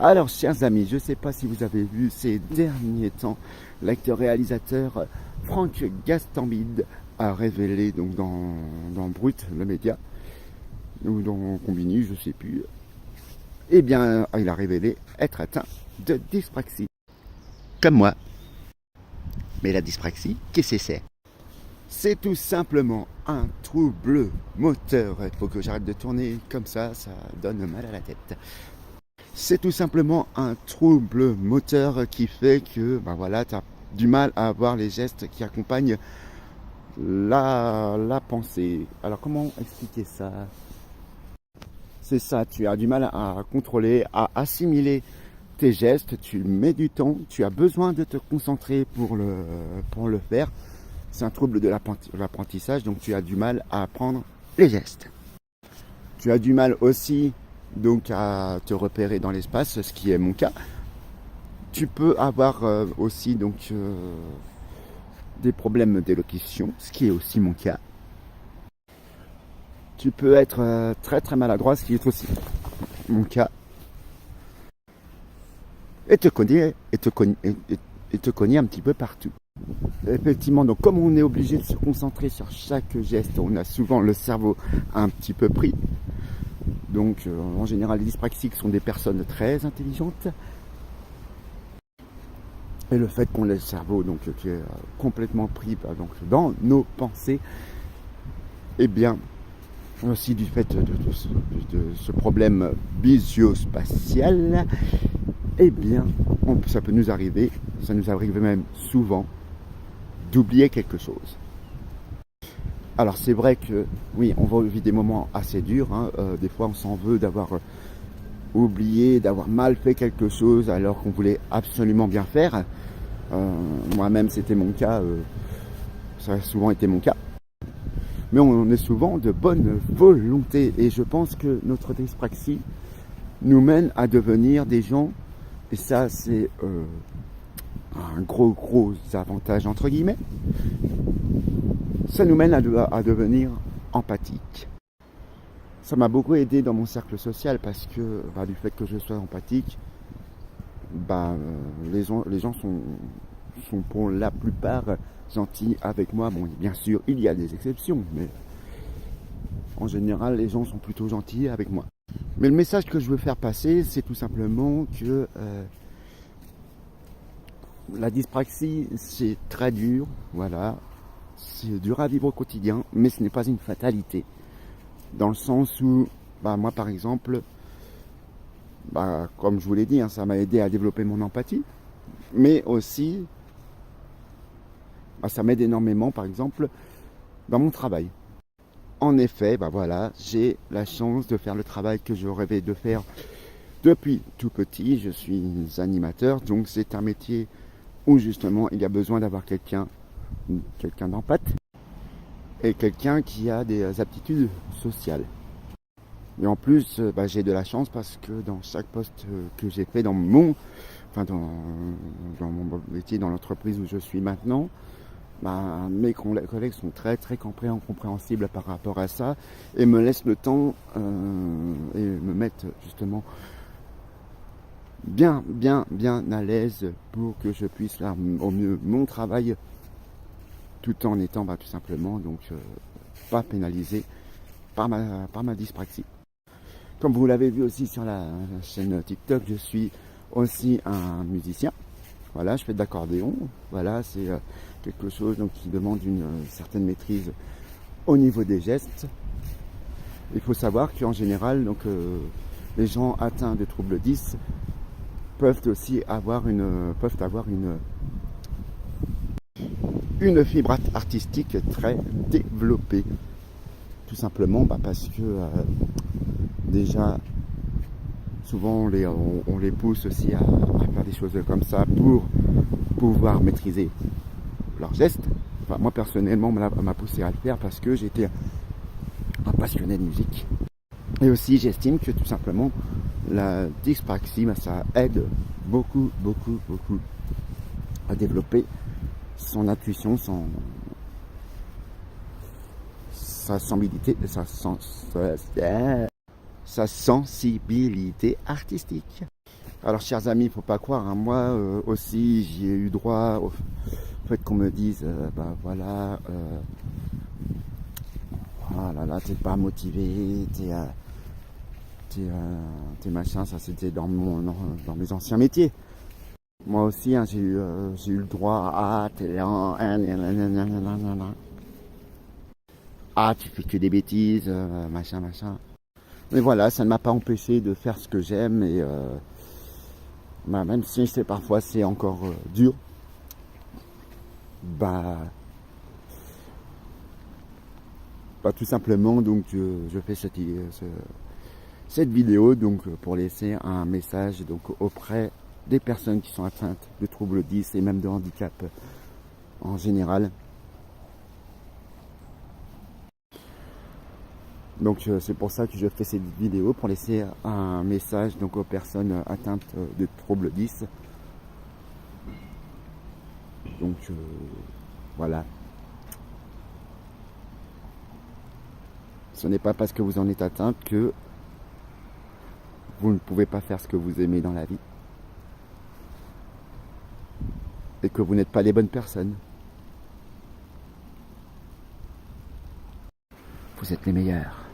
Alors, chers amis, je ne sais pas si vous avez vu ces derniers temps, l'acteur-réalisateur Franck Gastambide a révélé donc dans Brut, le média, ou dans Combini, je ne sais plus, eh bien, il a révélé être atteint de dyspraxie. Comme moi. Mais la dyspraxie, qu'est-ce que c'est? C'est tout simplement un trouble moteur. Il faut que j'arrête de tourner comme ça donne mal à la tête. C'est tout simplement un trouble moteur qui fait que voilà, tu as du mal à avoir les gestes qui accompagnent la pensée. Alors comment expliquer ça? C'est ça, tu as du mal à contrôler, à assimiler tes gestes, tu mets du temps, tu as besoin de te concentrer pour le faire. C'est un trouble de l'apprentissage, donc tu as du mal à apprendre les gestes. Tu as du mal aussi donc à te repérer dans l'espace, ce qui est mon cas. Tu peux avoir aussi donc des problèmes d'élocution, ce qui est aussi mon cas. Tu peux être très très maladroit, ce qui est aussi mon cas. Et te cogner un petit peu partout. Effectivement, donc comme on est obligé de se concentrer sur chaque geste, on a souvent le cerveau un petit peu pris. Donc en général, les dyspraxiques sont des personnes très intelligentes. Et le fait qu'on ait le cerveau donc, qui est complètement pris donc, dans nos pensées, eh bien, aussi du fait de ce problème visio-spatial, eh bien, ça peut nous arriver, ça nous arrive même souvent, d'oublier quelque chose. Alors c'est vrai que, oui, on va vivre des moments assez durs, hein. Des fois on s'en veut d'avoir oublié, d'avoir mal fait quelque chose alors qu'on voulait absolument bien faire. Moi-même c'était mon cas, ça a souvent été mon cas. Mais on est souvent de bonne volonté et je pense que notre dyspraxie nous mène à devenir des gens, et ça c'est un gros avantage entre guillemets, ça nous mène à devenir empathiques. Ça m'a beaucoup aidé dans mon cercle social parce que du fait que je sois empathique, les gens sont pour la plupart gentils avec moi. Bon, bien sûr, il y a des exceptions, mais en général, les gens sont plutôt gentils avec moi. Mais le message que je veux faire passer, c'est tout simplement que la dyspraxie, c'est très dur, voilà. C'est dur à vivre au quotidien, mais ce n'est pas une fatalité. Dans le sens où, moi par exemple, comme je vous l'ai dit, ça m'a aidé à développer mon empathie, mais aussi, ça m'aide énormément, par exemple, dans mon travail. En effet, voilà, j'ai la chance de faire le travail que je rêvais de faire depuis tout petit. Je suis animateur, donc c'est un métier où justement il y a besoin d'avoir quelqu'un d'empathe et quelqu'un qui a des aptitudes sociales. Et en plus, j'ai de la chance parce que dans chaque poste que j'ai fait dans mon métier, dans l'entreprise où je suis maintenant, mes collègues sont très très compréhensibles par rapport à ça et me laissent le temps et me mettent justement bien à l'aise pour que je puisse faire au mieux mon travail tout en étant tout simplement donc pas pénalisé par ma dyspraxie. Comme vous l'avez vu aussi sur la chaîne TikTok, je suis aussi un musicien. Voilà, je fais de l'accordéon. Voilà, c'est quelque chose donc, qui demande une certaine maîtrise au niveau des gestes. Il faut savoir qu'en général, donc, les gens atteints de troubles 10 peuvent aussi avoir une fibre artistique très développée. Tout simplement parce que déjà, souvent on les pousse aussi à faire des choses comme ça pour pouvoir maîtriser leurs gestes. Moi personnellement, on m'a poussé à le faire parce que j'étais un passionné de musique. Et aussi, j'estime que tout simplement, la dyspraxie, ça aide beaucoup à développer son intuition, sa sensibilité artistique. Alors chers amis, il faut pas croire, hein, moi aussi j'ai eu droit au fait qu'on me dise, bah voilà, ah là là, t'es pas motivé, t'es machin, ça c'était dans mes anciens métiers. Moi aussi, hein, j'ai eu le droit à t'es lent, ah tu fais que des bêtises, machin, machin. Mais voilà, ça ne m'a pas empêché de faire ce que j'aime et bah, même si c'est parfois c'est encore dur, bah, bah, tout simplement donc je fais cette vidéo donc pour laisser un message donc auprès des personnes qui sont atteintes de troubles 10 et même de handicap en général. Donc c'est pour ça que je fais cette vidéo pour laisser un message donc aux personnes atteintes de troubles 10. Donc voilà. Ce n'est pas parce que vous en êtes atteinte que vous ne pouvez pas faire ce que vous aimez dans la vie. Et que vous n'êtes pas les bonnes personnes. Vous êtes les meilleurs.